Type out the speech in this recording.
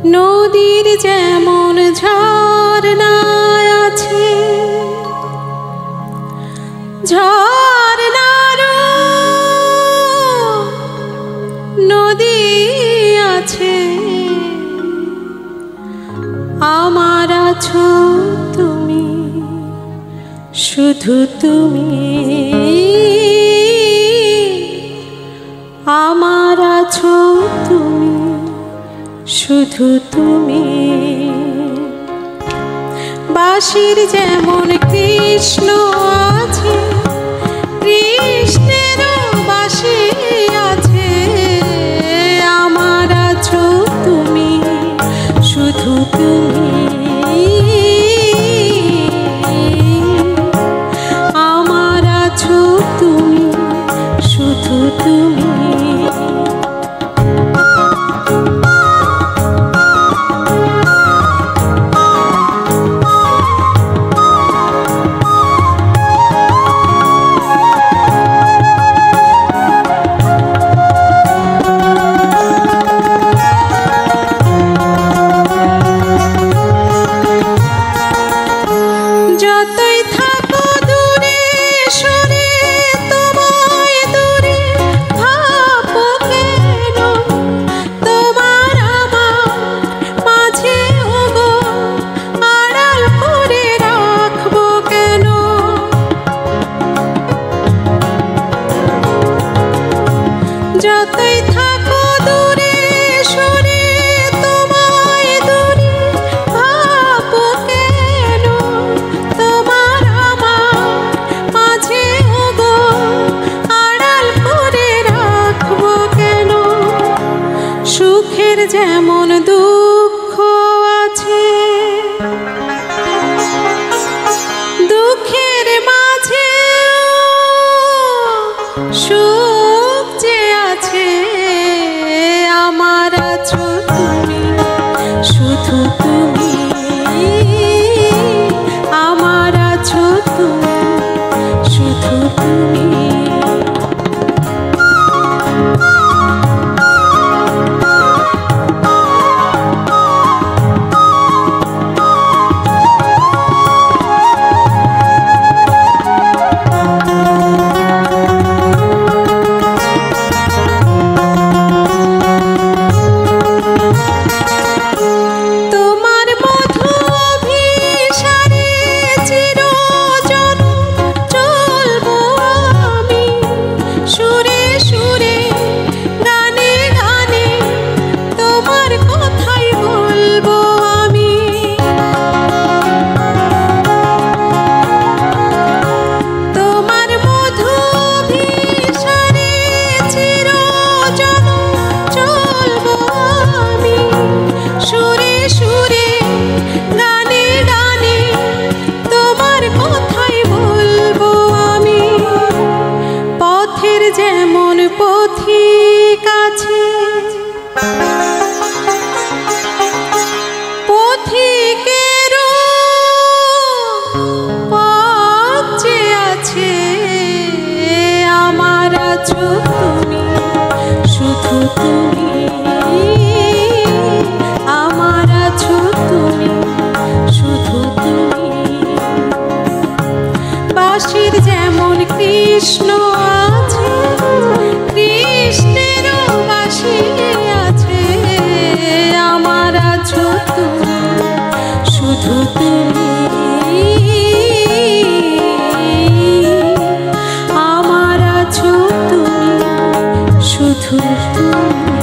নদীর যেমন ঝর্ণা আছে, ঝর্ণারও নদী আছে, আমার আছো তুমি, শুধু তুমি, আমার আছো তুমি, শুধু তুমি। বাঁশির যেমন কৃষ্ণ আছে, কৃষ্ণেরও বাঁশি আছে, আমার আছো তুমি, শুধু তুমি, আমার আছো তুমি, শুধু তুমি। যতই থাকো দূরে সরে, তোমায় দূরে ভাবো কেন, তোমার আমার মাঝে ওগো আড়াল করে রাখবো কেন। যতই থাকো দূরে সরে, তোমায় দূরে ভাবো কেন, তোমার আমার মাঝে ওগো আড়াল করে রাখবো কেন। সুখের যেমন দুঃখ আছে, দুঃখের মাঝে সুখ যে আছে, আমার আছো তুমি, শুধু তুমি, আমার আছো তুমি, শুধু তুমি। তোমার মধু অভিসারে চিরজনম চলবো আমি, সুরে সুরে গানে গানে তোমার কথাই বলবো আমি। তোমার মধু অভিসারে চিরজনম চলবো আমি, সুরে সুরে গানে গানে তোমার কথাই বলবো আমি। পথের যেমন পথিক আছে, পথিকেরও পথ যে আছে, আমার আছো তুমি, শুধু তুমি, আমার আছো তুমি, শুধু তুমি। বাঁশির যেমন কৃষ্ণ আছে, কৃষ্ণেরও বাঁশি আছে, আমার আছো তুমি, শুধু তুমি, আমার আছো তুমি, শুধু তুমি।